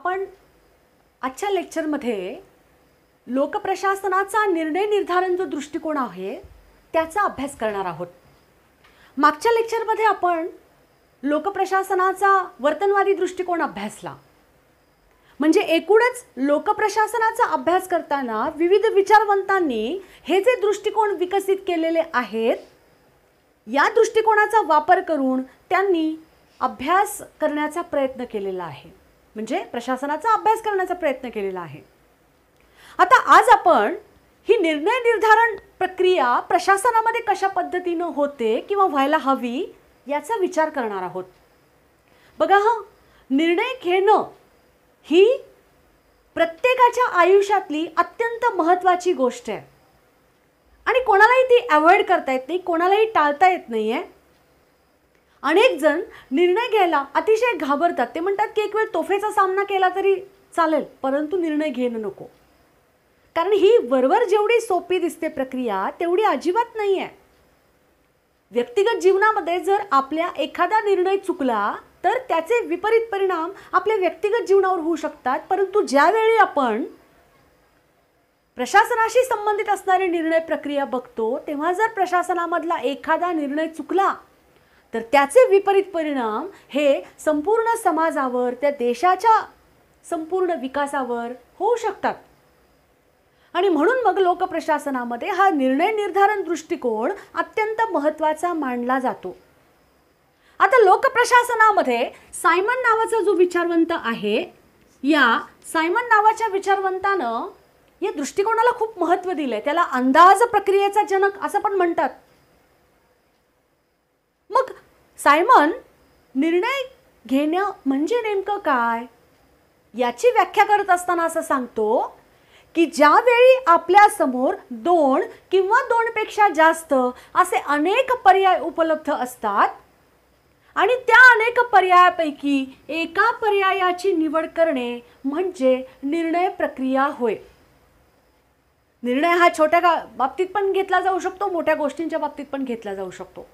आपण आजच्या लेक्चरमध्ये लोकप्रशासनाचा निर्णय निर्धारण जो दृष्टिकोन आहे त्याचा अभ्यास करणार आहोत। मागच्या लेक्चरमध्ये आपण लोकप्रशासनाचा वर्तनवादी दृष्टिकोन अभ्यासला। म्हणजे एकूणच लोकप्रशासनाचा अभ्यास करताना विविध विचारवंतांनी हे जे दृष्टिकोन विकसित केलेले आहेत या दृष्टिकोनाचा वापर करून त्यांनी अभ्यास करण्याचा प्रयत्न केलेला आहे, म्हणजे प्रशासनाचा अभ्यास करण्याचा प्रयत्न केलेला आहे। आता आज आपण ही निर्णय निर्धारण प्रक्रिया प्रशासनामध्ये कशा पद्धतीने होते किंवा व्हायला हवी याचा विचार करणार आहोत। बघा, निर्णय घेणं ही प्रत्येकाच्या आयुष्यातली अत्यंत महत्त्वाची गोष्ट आहे आणि कोणालाही ती अवॉइड करता येत नाही, कोणालाही टाळता येत नाहीये। अनेक जण निर्णय घ्यायला अतिशय घाबरतात। ते म्हणतात की एक वेळ तोफेचा सामना केला तरी चालेल, परंतु निर्णय घेणं नको, कारण ही वरवर जेवढी सोपी दिसते प्रक्रिया तेवढी अजिबात नाहीये। व्यक्तिगत जीवनामध्ये जर आपल्या एखादा निर्णय चुकला तर त्याचे विपरीत परिणाम आपल्या व्यक्तिगत जीवनावर होऊ शकतात, परंतु ज्यावेळी आपण प्रशासनाशी संबंधित असणारी निर्णय प्रक्रिया बघतो तेव्हा जर प्रशासनामधला एखादा निर्णय चुकला तर त्याचे विपरीत परिणाम हे संपूर्ण समाजावर, त्या देशाच्या संपूर्ण विकासावर होऊ शकतात। आणि म्हणून मग लोकप्रशासनामध्ये हा निर्णय निर्धारण दृष्टिकोन अत्यंत महत्त्वाचा मानला जातो। आता लोकप्रशासनामध्ये सायमन नावाचा जो विचारवंत आहे, या सायमन नावाच्या विचारवंतानं या दृष्टिकोनाला खूप महत्त्व दिले। त्याला अंदाज प्रक्रियेचा जनक असं पण म्हणतात। मग सायमन निर्णय घेणं म्हणजे नेमकं काय याची व्याख्या करत असताना असं सांगतो की ज्यावेळी आपल्या समोर दोन किंवा दोनपेक्षा जास्त असे अनेक पर्याय उपलब्ध असतात आणि त्या अनेक पर्यायापैकी एका पर्यायाची निवड करणे म्हणजे निर्णय प्रक्रिया होय। निर्णय हा छोट्या बाबतीत पण घेतला जाऊ शकतो, मोठ्या गोष्टींच्या बाबतीत पण घेतला जाऊ शकतो,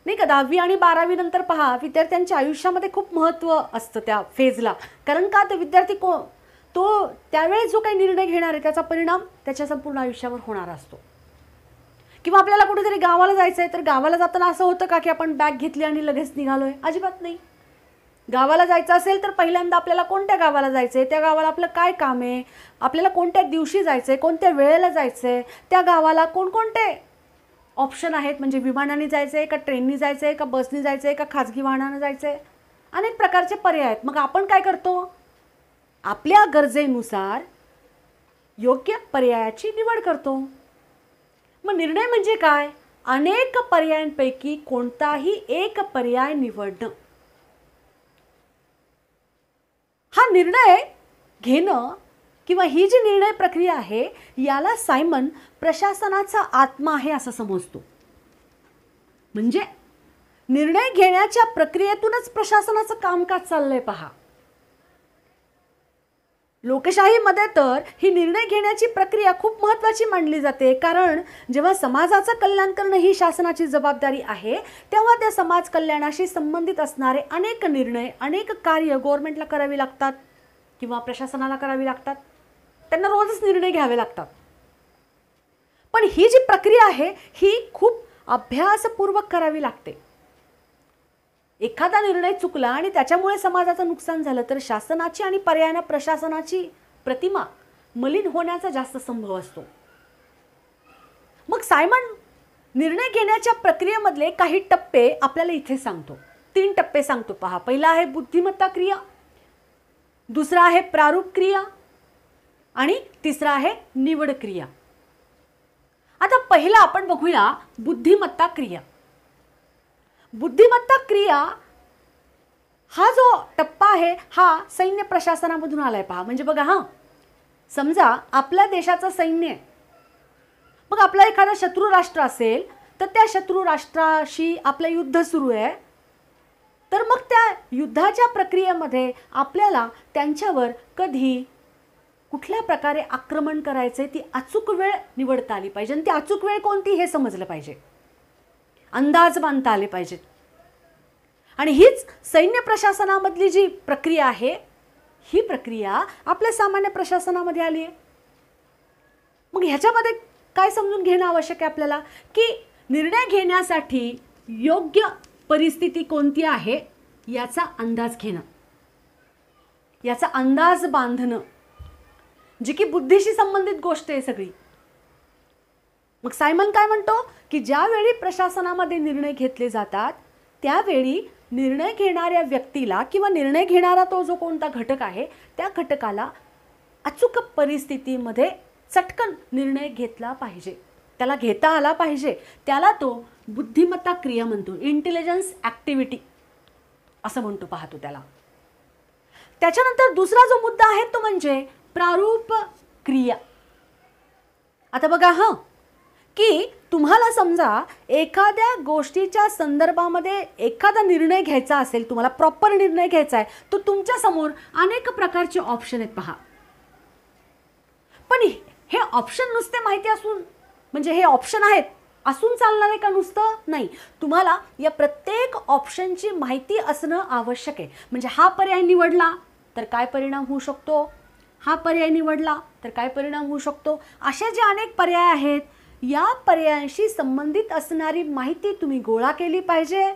नाही का। 10वी आणि 12वी नंतर पहा, विद्यार्थ्यांच्या आयुष्यामध्ये खूप महत्त्व असतं त्या फेजला, कारण का तर विद्यार्थी तो त्यावेळेस जो काही निर्णय घेणार आहे त्याचा परिणाम त्याच्या संपूर्ण आयुष्यावर होणार असतो। किंवा आपल्याला कुठेतरी गावाला जायचं आहे तर गावाला जाताना असं होतं का की आपण बॅग घेतली आणि लगेच निघालोय? अजिबात नाही। गावाला जायचं असेल तर पहिल्यांदा आपल्याला कोणत्या गावाला जायचं आहे, त्या गावाला आपलं काय काम आहे, आपल्याला कोणत्या दिवशी जायचं आहे, कोणत्या वेळेला जायचं आहे, त्या गावाला कोणकोणते ऑप्शन आहेत, म्हणजे विमानाने जायचं आहे का ट्रेननी जायचं आहे का बसनी जायचं आहे का खाजगी वाहनाने जायचं आहे, अनेक प्रकारचे पर्याय आहेत। मग आपण काय करतो? आपल्या गरजेनुसार योग्य पर्यायाची निवड करतो। मग निर्णय म्हणजे काय? अनेक पर्यायांपैकी कोणताही एक पर्याय निवडणं। हा निर्णय घेणं किंवा ही जी निर्णय प्रक्रिया आहे याला सायमन प्रशासनाचा आत्मा आहे असं समजतो। म्हणजे निर्णय घेण्याच्या प्रक्रियेतूनच प्रशासनाचं कामकाज चाललंय पहा। लोकशाहीमध्ये तर ही निर्णय घेण्याची प्रक्रिया खूप महत्त्वाची मानली जाते, कारण जेव्हा समाजाचं कल्याण करणं ही शासनाची जबाबदारी आहे तेव्हा त्या समाज कल्याणाशी संबंधित असणारे अनेक निर्णय, अनेक कार्य गव्हर्नमेंटला करावी लागतात किंवा प्रशासनाला करावी लागतात। त्यांना रोजच निर्णय घ्यावे लागतात। पण ही जी प्रक्रिया आहे ही खूप अभ्यासपूर्वक करावी लागते। एखादा निर्णय चुकला आणि त्याच्यामुळे समाजाचं नुकसान झालं तर शासनाची आणि पर्यायाने प्रशासनाची प्रतिमा मलिन होण्याचा जास्त संभव असतो। मग सायमन निर्णय घेण्याच्या प्रक्रियेमधले काही टप्पे आपल्याला इथे सांगतो। 3 टप्पे सांगतो पहा। पहिला आहे बुद्धिमत्ता क्रिया, दुसरा आहे प्रारूप क्रिया आणि तिसरा आहे निवड क्रिया। आता पहिला आपण बघूया बुद्धिमत्ता क्रिया। बुद्धिमत्ता क्रिया हा जो टप्पा आहे हा सैन्य प्रशासनामधून आलाय पहा। म्हणजे बघा, समजा आपल्या देशाचं सैन्य आहे, मग आपला एखादा शत्रू राष्ट्र असेल तर त्या शत्रू राष्ट्राशी आपलं युद्ध सुरू आहे, तर मग त्या युद्धाच्या प्रक्रियेमध्ये आपल्याला त्यांच्यावर कधी कुठल्या प्रकारे आक्रमण करायचे ती अचूक वेळ निवडता आली पाहिजे आणि ती अचूक वेळ कोणती हे समजलं पाहिजे, अंदाज बांधता आले पाहिजेत। आणि हीच सैन्य प्रशासनामधली जी प्रक्रिया आहे ही प्रक्रिया आपल्या सामान्य प्रशासनामध्ये आली आहे. मग ह्याच्यामध्ये काय समजून घेणं आवश्यक आहे आपल्याला, की निर्णय घेण्यासाठी योग्य परिस्थिती कोणती आहे याचा अंदाज घेणं, याचा अंदाज बांधणं, जी की बुद्धीशी संबंधित गोष्ट आहे सगळी. मग सायमन काय म्हणतो, की ज्यावेळी प्रशासनामध्ये निर्णय घेतले जातात त्यावेळी निर्णय घेणाऱ्या व्यक्तीला किंवा निर्णय घेणारा तो जो कोणता घटक आहे त्या घटकाला अचूक परिस्थितीमध्ये चटकन निर्णय घेतला पाहिजे, त्याला घेता आला पाहिजे. त्याला तो बुद्धिमत्ता क्रिया म्हणतो, इंटेलिजन्स ॲक्टिव्हिटी असं म्हणतो, पाहतो त्याला. त्याच्यानंतर दुसरा जो मुद्दा आहे तो म्हणजे प्रारूप क्रिया. आता बघा की तुम्हाला समजा एखाद्या गोष्टीच्या संदर्भामध्ये एखादा निर्णय घ्यायचा असेल, तुम्हाला प्रॉपर निर्णय घ्यायचा आहे, तर तुमच्या समोर अनेक प्रकारचे ऑप्शन आहेत पहा. पण हे ऑप्शन नुसते माहिती असून, म्हणजे हे ऑप्शन आहेत असून चालणार आहे का नुसतं? नाही, तुम्हाला या प्रत्येक ऑप्शनची माहिती असणं आवश्यक आहे. म्हणजे हा पर्याय निवडला तर काय परिणाम होऊ शकतो, हा पर्याय निवडला तर काय परिणाम होऊ शकतो, अशा जे अनेक पर्याय आहेत या पर्यायांशी संबंधित असणारी माहिती तुम्ही गोळा केली पाहिजे.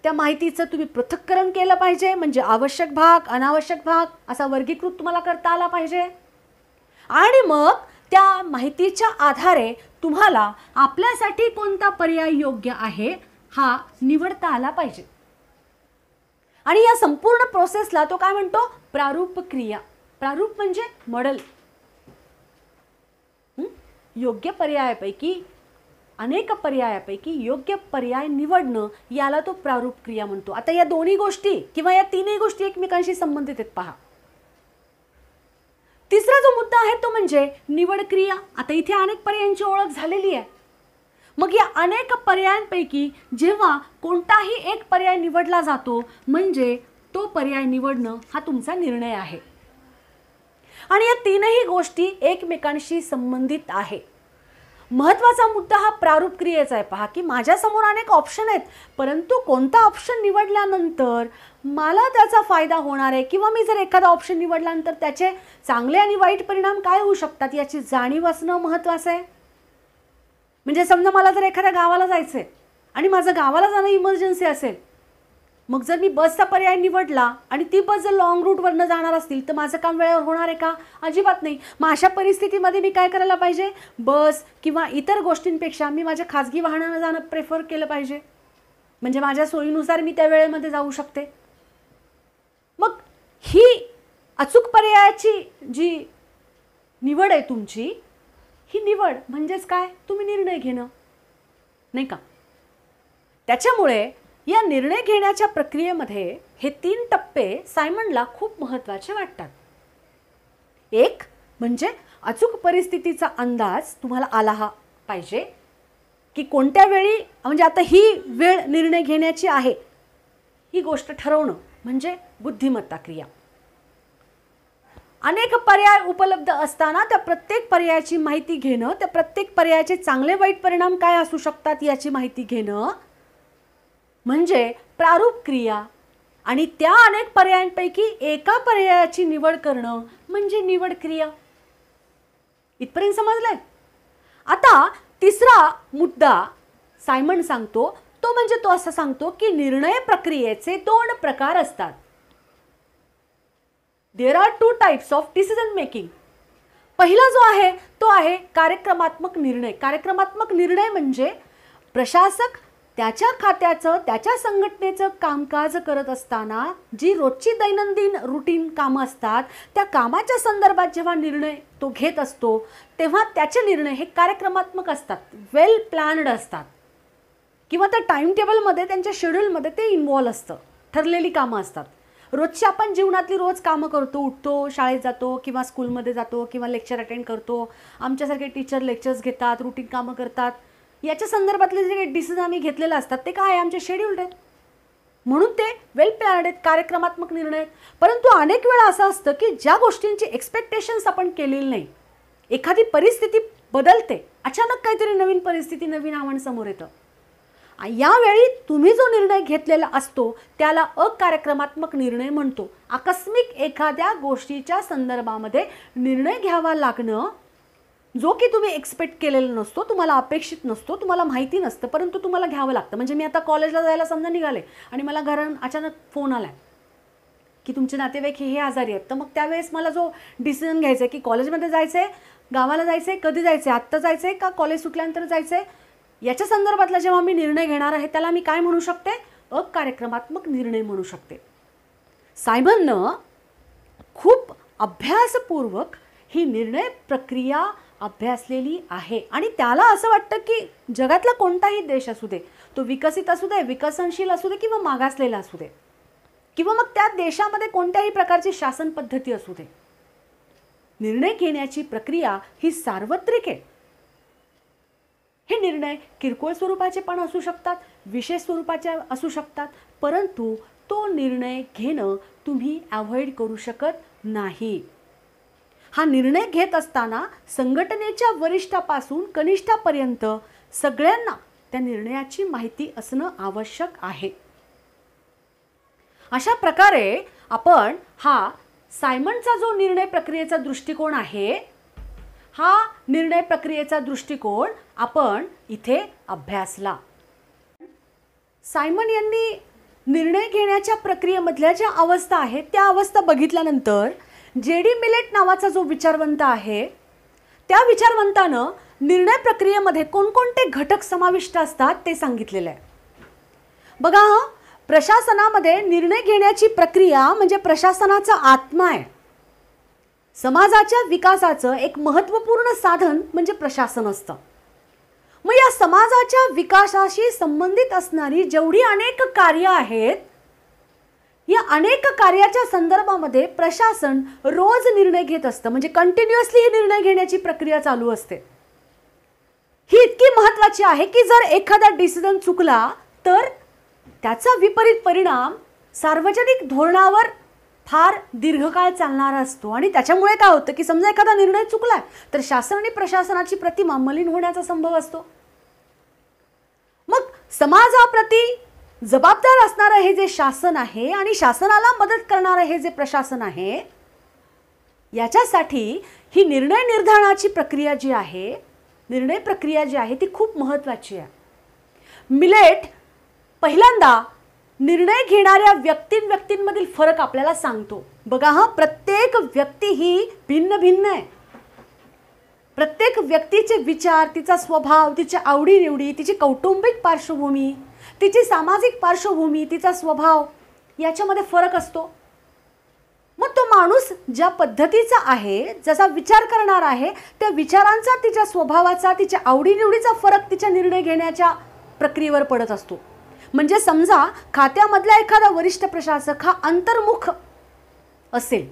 त्या माहितीचं तुम्ही पृथक्करण केलं पाहिजे, म्हणजे आवश्यक भाग, अनावश्यक भाग असा वर्गीकृत तुम्हाला करता आला पाहिजे. आणि मग त्या माहितीच्या आधारे तुम्हाला आपल्यासाठी कोणता पर्याय योग्य आहे हा निवडता आला पाहिजे. आणि या संपूर्ण प्रोसेसला तो काय म्हणतो, प्रारूप क्रिया. प्रारूप म्हणजे मॉडेल. योग्य पर्यायापैकी, अनेक पर्यायापैकी योग्य पर्याय निवडणं याला तो प्रारूप क्रिया म्हणतो. आता या दोन्ही गोष्टी किंवा या तीनही गोष्टी एकमेकांशी संबंधित आहेत पहा. तिसरा जो मुद्दा आहे तो म्हणजे निवड क्रिया. आता इथे अनेक पर्यायांची ओळख झालेली आहे. मग या अनेक पर्यायांपैकी जेव्हा कोणताही एक पर्याय निवडला जातो म्हणजे तो पर्याय निवडणं हा तुमचा निर्णय आहे. आणि या तीनही गोष्टी एकमेकांशी संबंधित आहे. महत्त्वाचा मुद्दा हा प्रारूप क्रियेचा आहे पहा, की माझ्यासमोर अनेक ऑप्शन आहेत, परंतु कोणता ऑप्शन निवडल्यानंतर मला त्याचा फायदा होणार आहे किंवा मी जर एखादा ऑप्शन निवडल्यानंतर त्याचे चांगले आणि वाईट परिणाम काय होऊ शकतात याची जाणीव असणं महत्त्वाचं आहे. म्हणजे समजा मला जर एखाद्या गावाला जायचं आहे आणि माझं गावाला जाणं इमर्जन्सी असेल, मग जर मी बसचा पर्याय निवडला आणि ती बस जर लॉंग रूटवरनं जाणार असतील तर माझं काम वेळेवर होणार आहे का? अजिबात नाही. मग अशा परिस्थितीमध्ये मी काय करायला पाहिजे, बस किंवा इतर गोष्टींपेक्षा मी माझ्या खाजगी वाहनानं जाणं प्रेफर केलं पाहिजे, म्हणजे माझ्या सोयीनुसार मी त्या वेळेमध्ये जाऊ शकते. मग ही अचूक पर्यायाची जी निवड आहे तुमची, ही निवड म्हणजेच काय, तुम्ही निर्णय घेणं, नाही का? त्याच्यामुळे या निर्णय घेण्याच्या प्रक्रियेमध्ये हे 3 टप्पे सायमनला खूप महत्त्वाचे वाटतात. एक म्हणजे अचूक परिस्थितीचा अंदाज तुम्हाला आला पाहिजे, की कोणत्या वेळी, म्हणजे आता ही वेळ निर्णय घेण्याची आहे ही गोष्ट ठरवणं म्हणजे बुद्धिमत्ता क्रिया. अनेक पर्याय उपलब्ध असताना त्या प्रत्येक पर्यायाची माहिती घेणं, त्या प्रत्येक पर्यायाचे चांगले वाईट परिणाम काय असू शकतात याची माहिती घेणं म्हणजे प्रारूप क्रिया. आणि त्या अनेक पर्यायांपैकी एका पर्यायाची निवड करणं म्हणजे निवड क्रिया. इथपर्यंत समजलंय? आता तिसरा मुद्दा सायमन सांगतो तो म्हणजे तो असं सांगतो की निर्णय प्रक्रियेचे 2 प्रकार असतात. There are 2 types of decision making. पहिला जो आहे तो आहे कार्यक्रमात्मक निर्णय. कार्यक्रमात्मक निर्णय म्हणजे प्रशासक त्याच्या खात्याचं, त्याच्या संघटनेचं कामकाज करत असताना जी रोजची दैनंदिन रुटीन कामं असतात त्या कामाच्या संदर्भात जेव्हा निर्णय तो घेत असतो तेव्हा त्याचे निर्णय हे कार्यक्रमात्मक असतात, वेल प्लॅन्ड असतात, किंवा त्या टाइम टेबलमध्ये, त्यांच्या शेड्यूलमध्ये ते इन्व्हॉल्व असतं, ठरलेली कामं असतात. रोजची आपण जीवनातली रोज कामं करतो, उठतो, शाळेत जातो किंवा स्कूलमध्ये जातो किंवा लेक्चर अटेंड करतो, आमच्यासारखे टीचर लेक्चर्स घेतात, रुटीन कामं करतात. याच्या संदर्भातले जे काही डिसिजन आम्ही घेतलेले असतात ते काय आहे, आमचे शेड्यूल्ड आहेत, म्हणून ते वेल प्लॅन्ड आहेत, कार्यक्रमात्मक निर्णय आहेत. परंतु अनेक वेळा असं असतं की ज्या गोष्टींची एक्सपेक्टेशन्स आपण केलेली नाही, एखादी परिस्थिती बदलते, अचानक काहीतरी नवीन परिस्थिती, नवीन आव्हान समोर येतं यावेळी तुम्ही जो निर्णय घेतलेला असतो त्याला अकार्यक्रमात्मक निर्णय म्हणतो. आकस्मिक एखाद्या गोष्टीच्या संदर्भामध्ये निर्णय घ्यावा लागणं जो की तुम्ही एक्सपेक्ट केलेला नसतो, तुम्हाला अपेक्षित नसतो, तुम्हाला माहिती नसतं, परंतु तुम्हाला घ्यावं लागतं. म्हणजे मी आता कॉलेजला जायला समजा निघाले आणि मला घरून अचानक फोन आला की तुमचे नातेवाईक हे आजारी आहेत. तर मग त्यावेळेस मला जो डिसिजन घ्यायचा आहे की कॉलेजमध्ये जायचं आहे, गावाला जायचं आहे, कधी जायचं आहे, आत्ता जायचं आहे का कॉलेज सुटल्यानंतर जायचं आहे, याच्या संदर्भातला जेव्हा मी निर्णय घेणार आहे त्याला मी काय म्हणू शकते? अकार्यक्रमात्मक निर्णय म्हणू शकते. सायमननं खूप अभ्यासपूर्वक ही निर्णय प्रक्रिया अभ्यासलेली आहे आणि त्याला असं वाटतं की जगातला कोणताही देश असू दे, तो विकसित असू दे, विकसनशील असू दे किंवा मागासलेला असू दे, किंवा मग त्या देशामध्ये कोणत्याही प्रकारची शासन पद्धती असू दे, निर्णय घेण्याची प्रक्रिया ही सार्वत्रिक आहे. हे निर्णय किरकोळ स्वरूपाचे पण असू शकतात, विशेष स्वरूपाचे असू शकतात, परंतु तो निर्णय घेणं तुम्ही अवॉइड करू शकत नाही. हा निर्णय घेत असताना संघटनेच्या वरिष्ठापासून कनिष्ठापर्यंत सगळ्यांना त्या निर्णयाची माहिती असणं आवश्यक आहे. अशा प्रकारे आपण हा सायमनचा जो निर्णय प्रक्रियेचा दृष्टिकोन आहे, हा निर्णय प्रक्रियेचा दृष्टिकोन आपण इथे अभ्यासला. सायमन यांनी निर्णय घेण्याच्या प्रक्रियेमधल्या ज्या अवस्था आहेत त्या अवस्था बघितल्यानंतर जे.डी. मिलेट नावाचा जो विचारवंत आहे, त्या विचारवंतानं निर्णय प्रक्रियेमध्ये कोणकोणते घटक समाविष्ट असतात ते सांगितलेलं आहे. बघा, प्रशासनामध्ये निर्णय घेण्याची प्रक्रिया म्हणजे प्रशासनाचा आत्मा आहे. समाजाच्या विकासाचं एक महत्त्वपूर्ण साधन म्हणजे प्रशासन असतं. मग या समाजाच्या विकासाशी संबंधित असणारी जेवढी अनेक कार्य आहेत, या अनेक कार्याच्या संदर्भामध्ये प्रशासन रोज निर्णय घेत असतं. म्हणजे कंटिन्युअसली ही निर्णय घेण्याची प्रक्रिया चालू असते. ही इतकी महत्त्वाची आहे की जर एखादा डिसिजन चुकला तर त्याचा विपरीत परिणाम सार्वजनिक धोरणावर फार दीर्घकाळ चालणारा असतो. आणि त्याच्यामुळे काय होतं की समजा एखादा निर्णय चुकलाय तर शासन आणि प्रशासनाची प्रतिमा मलिन होण्याचा संभव असतो. मग समाजाप्रती जबाबदार असणारं हे जे शासन आहे आणि शासनाला मदत करणारं हे जे प्रशासन आहे, याच्यासाठी ही निर्णय निर्धारणाची प्रक्रिया जी आहे, निर्णय प्रक्रिया जी आहे ती खूप महत्त्वाची आहे. मिलेट पहिल्यांदा निर्णय घेणाऱ्या व्यक्तींमधील फरक आपल्याला सांगतो. बघा, हा प्रत्येक व्यक्ती ही भिन्न भिन्न आहे. प्रत्येक व्यक्तीचे विचार, तिचा स्वभाव, तिच्या आवडीनिवडी, तिची कौटुंबिक पार्श्वभूमी, तिची सामाजिक पार्श्वभूमी, तिचा स्वभाव याच्यामध्ये फरक असतो. मग तो माणूस ज्या पद्धतीचा आहे, जसा विचार करणार आहे, त्या विचारांचा, तिच्या स्वभावाचा, तिच्या आवडीनिवडीचा फरक तिच्या निर्णय घेण्याच्या प्रक्रियेवर पडत असतो. म्हणजे समजा खात्यामधला एखादा वरिष्ठ प्रशासक हा अंतर्मुख असेल,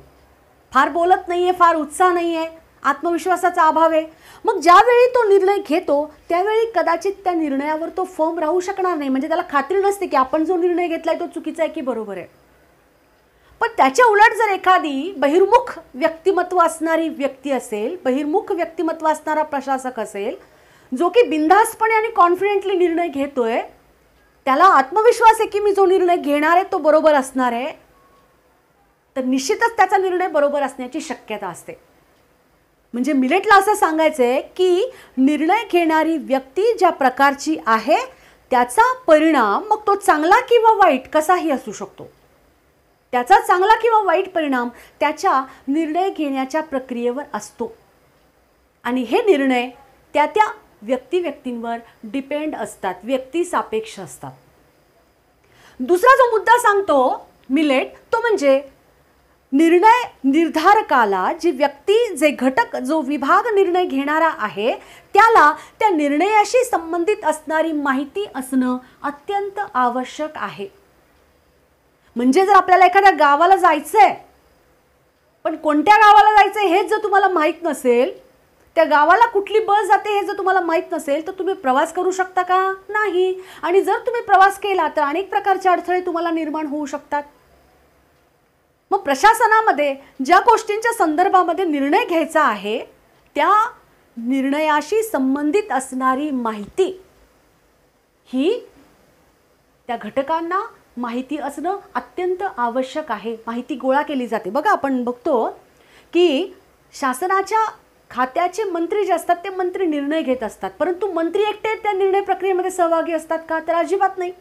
फार बोलत नाहीये, फार उत्साह नाहीये, आत्मविश्वासाचा अभाव आहे, मग ज्यावेळी तो निर्णय घेतो त्यावेळी कदाचित त्या निर्णयावर तो फर्म राहू शकणार नाही. म्हणजे त्याला खात्री नसते की आपण जो निर्णय घेतलाय तो चुकीचा आहे की बरोबर आहे. पण त्याच्या उलट जर एखादी बहिर्मुख व्यक्तिमत्व असणारी व्यक्ती असेल, बहिर्मुख व्यक्तिमत्व असणारा प्रशासक असेल, जो की बिनधास्तपणे आणि कॉन्फिडेंटली निर्णय घेतोय, त्याला आत्मविश्वास आहे की मी जो निर्णय घेणार आहे तो बरोबर असणार आहे, तर निश्चितच त्याचा निर्णय बरोबर असण्याची शक्यता असते. म्हणजे मिलेटला असं सांगायचंय की निर्णय घेणारी व्यक्ती ज्या प्रकारची आहे त्याचा परिणाम, मग तो चांगला किंवा वाईट कसाही असू शकतो, त्याचा चांगला किंवा वाईट परिणाम त्याच्या निर्णय घेण्याच्या प्रक्रियेवर असतो. आणि हे निर्णय त्या त्या व्यक्तींवर डिपेंड असतात, व्यक्ती सापेक्ष असतात. दुसरा जो मुद्दा सांगतो मिलेट तो म्हणजे निर्णय निर्धारकाला, जी व्यक्ती, जे घटक, जो विभाग निर्णय घेणारा आहे त्याला त्या निर्णयाशी संबंधित असणारी माहिती असणं अत्यंत आवश्यक आहे. म्हणजे जर आपल्याला एखाद्या गावाला जायचंय, पण कोणत्या गावाला जायचंय हे जर तुम्हाला माहीत नसेल, त्या गावाला कुठली बस जाते हे जर तुम्हाला माहीत नसेल, तर तुम्ही प्रवास करू शकता का? नाही. आणि जर तुम्ही प्रवास केला तर अनेक प्रकारचे अडथळे तुम्हाला निर्माण होऊ शकतात. मग प्रशासनामध्ये ज्या गोष्टींच्या संदर्भामध्ये निर्णय घ्यायचा आहे त्या निर्णयाशी संबंधित असणारी माहिती ही त्या घटकांना माहिती असणं अत्यंत आवश्यक आहे. माहिती गोळा केली जाते. बघा, आपण बघतो की शासनाच्या खात्याचे मंत्री जे असतात ते मंत्री निर्णय घेत असतात, परंतु मंत्री एकटे त्या निर्णय प्रक्रियेमध्ये सहभागी असतात का? तर अजिबात नाही.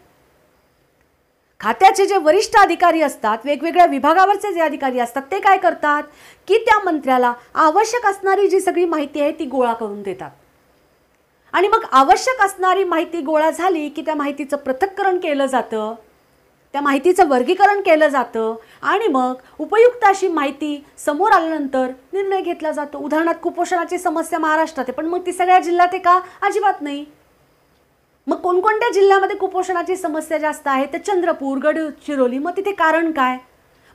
खात्याचे जे वरिष्ठ अधिकारी असतात, वेगवेगळ्या विभागावरचे जे अधिकारी असतात, ते काय करतात की त्या मंत्र्याला आवश्यक असणारी जी सगळी माहिती आहे ती गोळा करून देतात. आणि मग आवश्यक असणारी माहिती गोळा झाली की त्या माहितीचं पृथक्करण केलं जातं, त्या माहितीचं वर्गीकरण केलं जातं आणि मग उपयुक्त अशी माहिती समोर आल्यानंतर निर्णय घेतला जातो. उदाहरणार्थ, कुपोषणाची समस्या महाराष्ट्रात आहे, पण मग ती सगळ्या जिल्ह्यात आहे का? अजिबात नाही. मग कोणकोणत्या जिल्ह्यामध्ये कुपोषणाची समस्या जास्त आहे? तर चंद्रपूर, गडचिरोली. मग तिथे कारण काय?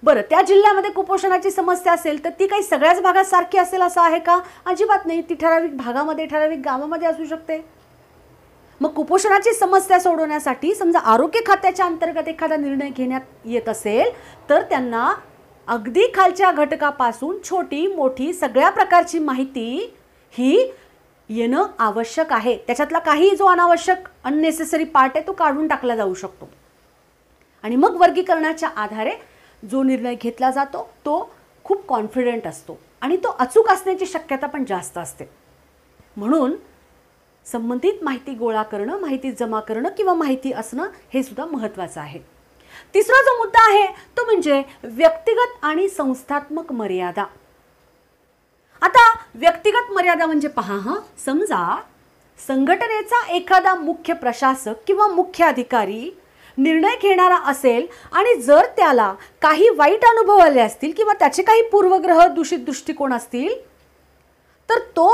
बरं, त्या जिल्ह्यामध्ये कुपोषणाची समस्या असेल तर ती काही सगळ्याच भागात सारखी असेल असं आहे का? अजिबात नाही. ती ठराविक भागामध्ये, ठराविक गावामध्ये असू शकते. मग कुपोषणाची समस्या सोडवण्यासाठी समजा आरोग्य खात्याच्या अंतर्गत एखादा निर्णय घेण्यात येत असेल तर त्यांना अगदी खालच्या घटकापासून छोटी मोठी सगळ्या प्रकारची माहिती ही येणं आवश्यक आहे. त्याच्यातला काही जो अनावश्यक अननेसेसरी पार्ट आहे तो काढून टाकला जाऊ शकतो. आणि मग वर्गीकरणाच्या आधारे जो निर्णय घेतला जातो तो खूप कॉन्फिडंट असतो आणि तो अचूक असण्याची शक्यता पण जास्त असते. म्हणून संबंधित माहिती गोळा करणं, माहिती जमा करणं किंवा माहिती असणं हे सुद्धा महत्त्वाचं आहे. तिसरा जो मुद्दा आहे तो म्हणजे व्यक्तिगत आणि संस्थात्मक मर्यादा. आता व्यक्तिगत मर्यादा म्हणजे पहा, समजा संघटनेचा एखादा मुख्य प्रशासक किंवा मुख्य अधिकारी निर्णय घेणारा असेल आणि जर त्याला काही वाईट अनुभव आले असतील किंवा त्याचे काही पूर्वग्रह, दूषित दृष्टिकोन असतील तर तो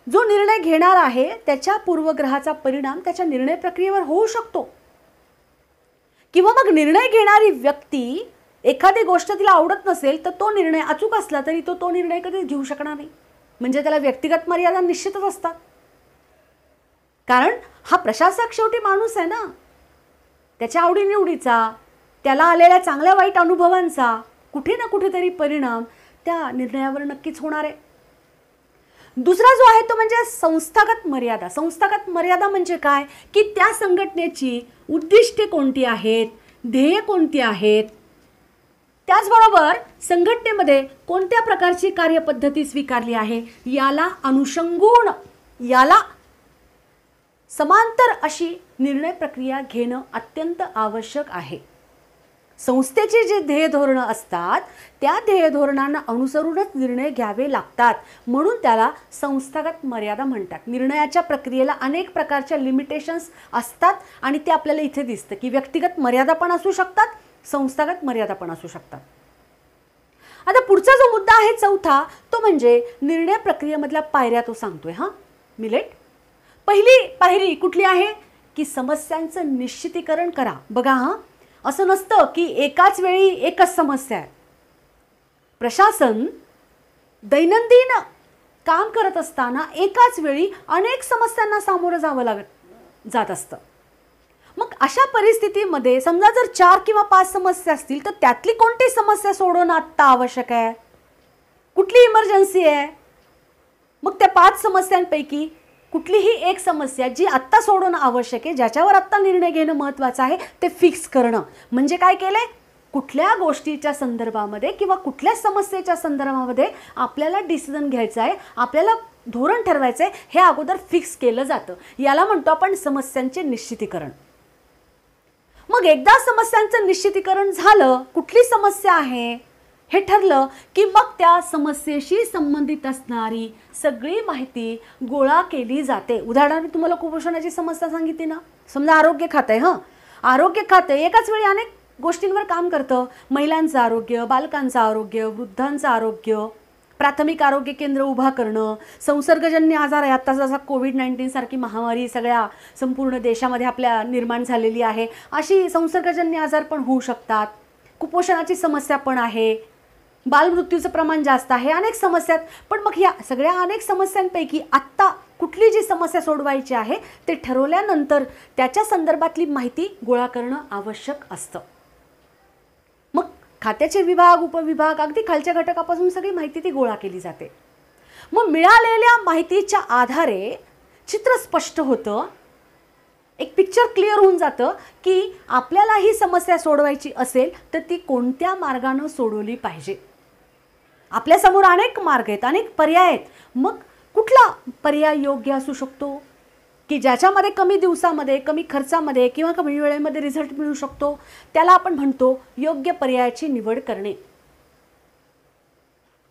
जो निर्णय घेणार आहे त्याच्या पूर्वग्रहाचा परिणाम त्याच्या निर्णय प्रक्रियेवर होऊ शकतो. किंवा मग निर्णय घेणारी व्यक्ती एखादी गोष्ट तिला आवडत नसेल तर तो निर्णय अचूक असला तरी तो निर्णय कधीच घेऊ शकणार नाही. म्हणजे त्याला व्यक्तिगत मर्यादा निश्चितच असतात. कारण हा प्रशासक शेवटी माणूस आहे ना, त्याच्या आवडीनिवडीचा, त्याला आलेल्या चांगल्या वाईट अनुभवांचा कुठे ना कुठेतरी परिणाम त्या निर्णयावर नक्कीच होणार आहे. दुसरा जो आहे तो म्हणजे संस्थागत मर्यादा. संस्थागत मर्यादा म्हणजे काय की त्या संघटनेची उद्दिष्टे कोणती आहेत, ध्येय कोणती आहेत, त्याचबरोबर संघटनेमध्ये कोणत्या प्रकारची कार्यपद्धती स्वीकारली आहे याला अनुषंगून, याला समांतर अशी निर्णय प्रक्रिया घेणं अत्यंत आवश्यक आहे. संस्थेचे जे ध्येय धोरणं असतात त्या ध्येय धोरणांना अनुसरूनच निर्णय घ्यावे लागतात. म्हणून त्याला संस्थागत मर्यादा म्हणतात. निर्णयाच्या प्रक्रियेला अनेक प्रकारच्या लिमिटेशन्स असतात आणि ते आपल्याला इथे दिसतं की व्यक्तिगत मर्यादा पण असू शकतात, संस्थागत मर्यादा पण असू शकतात. आता पुढचा जो मुद्दा आहे चौथा तो म्हणजे निर्णय प्रक्रियेमधल्या पायऱ्या तो सांगतोय. मिलेट, पहिली पायरी कुठली आहे की समस्यांचं निश्चितीकरण करा. बघा, असं नसतं की एकाच वेळी एकच समस्या आहे. प्रशासन दैनंदिन काम करत असताना एकाच वेळी अनेक समस्यांना सामोरं जावं जात असतं. मग अशा परिस्थितीमध्ये समजा जर 4 किंवा 5 समस्या असतील तर त्यातली कोणती समस्या सोडवणं आत्ता आवश्यक आहे, कुठली इमर्जन्सी आहे, मग त्या 5 समस्यांपैकी कुठलीही एक समस्या जी आत्ता सोडवणं आवश्यक आहे, ज्याच्यावर आत्ता निर्णय घेणं महत्त्वाचं आहे ते फिक्स करणं. म्हणजे काय केलंय, कुठल्या गोष्टीच्या संदर्भामध्ये किंवा कुठल्या समस्येच्या संदर्भामध्ये आपल्याला डिसिजन घ्यायचा आहे, आपल्याला धोरण ठरवायचं आहे, हे अगोदर फिक्स केलं जातं. याला म्हणतो आपण समस्यांचे निश्चितीकरण. मग एकदा समस्यांचं निश्चितीकरण झालं, कुठली समस्या आहे हे ठरलं की मग त्या समस्येशी संबंधित असणारी सगळी माहिती गोळा केली जाते. उदाहरणार्थ तुम्हाला कुपोषणाची समस्या सांगितली ना, समजा आरोग्य खातं आहे. आरोग्य खातं एकाच वेळी अनेक गोष्टींवर काम करतं. महिलांचं आरोग्य, बालकांचं आरोग्य, वृद्धांचं आरोग्य, प्राथमिक आरोग्य केंद्र उभा करणं, संसर्गजन्य आजार आहे आता जसा कोविड-19 सारखी महामारी सगळ्या संपूर्ण देशामध्ये आपल्या निर्माण झालेली आहे, अशी संसर्गजन्य आजार पण होऊ शकतात. कुपोषणाची समस्या पण आहे, बालमृत्यूचं प्रमाण जास्त आहे, अनेक समस्या आहेत. पण मग ह्या सगळ्या अनेक समस्यांपैकी आत्ता कुठली जी समस्या सोडवायची आहे ते ठरवल्यानंतर त्याच्या संदर्भातली माहिती गोळा करणं आवश्यक असतं. मग खात्याचे विभाग, उपविभाग, अगदी खालच्या घटकापासून सगळी माहिती ती गोळा केली जाते. मग मिळालेल्या माहितीच्या आधारे चित्र स्पष्ट होतं एक पिक्चर क्लिअर होऊन जातं की आपल्याला ही समस्या सोडवायची असेल तर ती कोणत्या मार्गाने सोडवली पाहिजे. आपल्यासमोर अनेक मार्ग आहेत, अनेक पर्याय आहेत. मग कुठला पर्याय योग्य असू शकतो की ज्याच्यामध्ये कमी दिवसामध्ये, कमी खर्चामध्ये किंवा कमी वेळेमध्ये रिझल्ट मिळू शकतो, त्याला आपण म्हणतो योग्य पर्यायाची निवड करणे.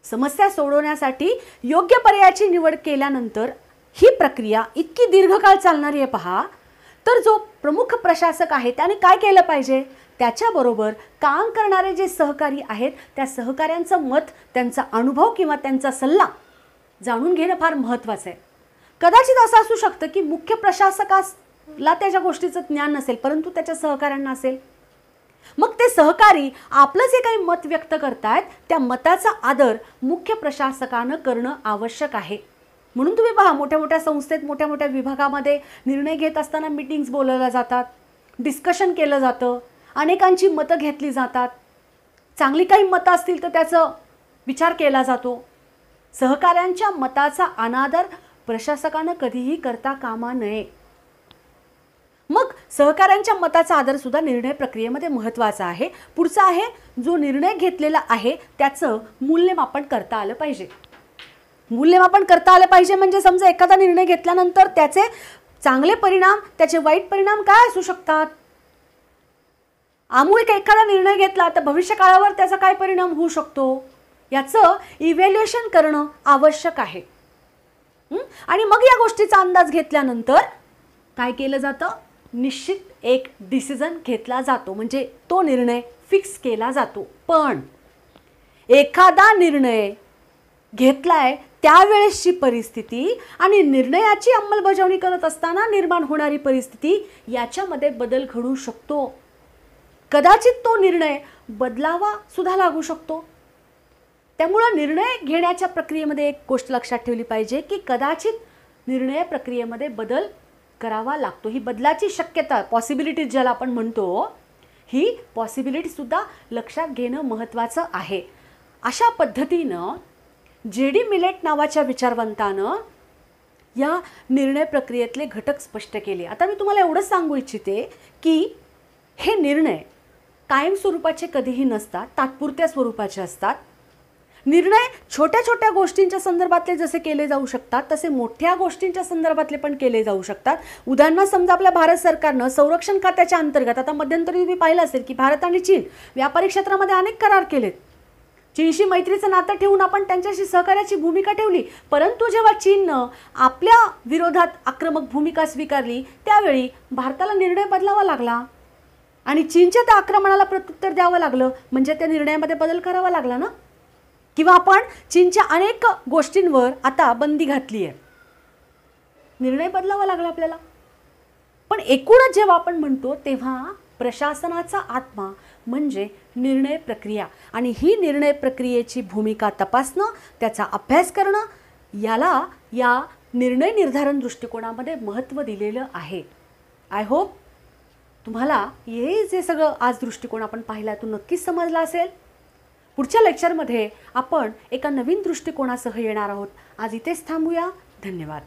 समस्या सोडवण्यासाठी योग्य पर्यायाची निवड केल्यानंतर ही प्रक्रिया इतकी दीर्घकाळ चालणारी आहे पहा. तर जो प्रमुख प्रशासक आहे त्याने काय केलं पाहिजे, त्याच्याबरोबर काम करणारे जे सहकारी आहेत त्या सहकाऱ्यांचं मत, त्यांचा अनुभव किंवा त्यांचा सल्ला जाणून घेणं फार महत्त्वाचं आहे. कदाचित असं असू शकतं की मुख्य प्रशासकाला त्याच्या गोष्टीचं ज्ञान नसेल परंतु त्याच्या सहकाऱ्यांना असेल. मग ते सहकारी आपलं जे काही मत व्यक्त करतायत त्या मताचा आदर मुख्य प्रशासकानं करणं आवश्यक आहे. म्हणून तुम्ही पहा, मोठ्या मोठ्या संस्थेत, मोठ्या मोठ्या विभागामध्ये निर्णय घेत असताना मीटिंग्स बोलवल्या जातात, डिस्कशन केलं जातं, अनेकांची मतं घेतली जातात. चांगली काही मतं असतील तर त्याचा विचार केला जातो. सहकाऱ्यांच्या मताचा अनादर प्रशासकानं कधीही करता कामा नये. मग सहकाऱ्यांच्या मताचा आदर सुद्धा निर्णय प्रक्रियेमध्ये महत्त्वाचा आहे. पुढचा आहे, जो निर्णय घेतलेला आहे त्याचं मूल्यमापन करता आलं पाहिजे. मूल्यमापन करता आलं पाहिजे म्हणजे समजा एखादा निर्णय घेतल्यानंतर त्याचे चांगले परिणाम, त्याचे वाईट परिणाम काय असू शकतात. आमुळे एखादा निर्णय घेतला तर भविष्यकाळावर त्याचा काय परिणाम होऊ शकतो याचं इव्हॅल्युएशन करणं आवश्यक आहे. आणि मग या गोष्टीचा अंदाज घेतल्यानंतर काय केलं जातं, निश्चित एक डिसिजन घेतला जातो, म्हणजे तो निर्णय फिक्स केला जातो. पण एखादा निर्णय घेतलाय त्यावेळेसची परिस्थिती आणि निर्णयाची अंमलबजावणी करत असताना निर्माण होणारी परिस्थिती याच्यामध्ये बदल घडू शकतो. कदाचित तो निर्णय बदलावा सुद्धा लागू शकतो. त्यामुळे निर्णय घेण्याच्या प्रक्रियेमध्ये एक गोष्ट लक्षात ठेवली पाहिजे की कदाचित निर्णय प्रक्रियेमध्ये बदल करावा लागतो. ही बदलाची शक्यता, पॉसिबिलिटी ज्याला आपण म्हणतो, ही पॉसिबिलिटी सुद्धा लक्षात घेणं महत्त्वाचं आहे. अशा पद्धतीनं जे.डी. मिलेट नावाच्या विचारवंतानं या निर्णय प्रक्रियेतले घटक स्पष्ट केले. आता मी तुम्हाला एवढंच सांगू इच्छिते की हे निर्णय कायम स्वरूपाचे कधीही नसतात, तात्पुरत्या स्वरूपाचे असतात. निर्णय छोट्या छोट्या गोष्टींच्या संदर्भातले जसे केले जाऊ शकतात तसे मोठ्या गोष्टींच्या संदर्भातले पण केले जाऊ शकतात. उदाहरणार्थ समजा आपल्या भारत सरकारनं संरक्षण खात्याच्या अंतर्गत आता मध्यंतरी तुम्ही पाहिलं असेल की भारत आणि चीन व्यापारी क्षेत्रामध्ये अनेक करार केलेत. चीनशी मैत्रीचं नातं ठेवून आपण त्यांच्याशी सहकार्याची भूमिका ठेवली. परंतु जेव्हा चीननं आपल्या विरोधात आक्रमक भूमिका स्वीकारली त्यावेळी भारताला निर्णय बदलावा लागला आणि चीनच्या त्या आक्रमणाला प्रत्युत्तर द्यावं लागलं, म्हणजे त्या निर्णयामध्ये बदल करावा लागला ना. किंवा आपण चीनच्या अनेक गोष्टींवर आता बंदी घातली आहे, निर्णय बदलावा लागला आपल्याला. पण एकूणच जेव्हा आपण म्हणतो तेव्हा प्रशासनाचा आत्मा म्हणजे निर्णय प्रक्रिया आणि ही निर्णय प्रक्रियेची भूमिका तपासणं, त्याचा अभ्यास करणं, याला या निर्णय निर्धारण दृष्टिकोनामध्ये महत्त्व दिलेलं आहे. आय होप तुम्हाला हे जे सगळं आज दृष्टिकोन आपण पाहिला तो नक्कीच समजला असेल. पुढच्या लेक्चरमध्ये आपण एका नवीन दृष्टिकोनासह येणार आहोत. आज इथेच थांबूया. धन्यवाद.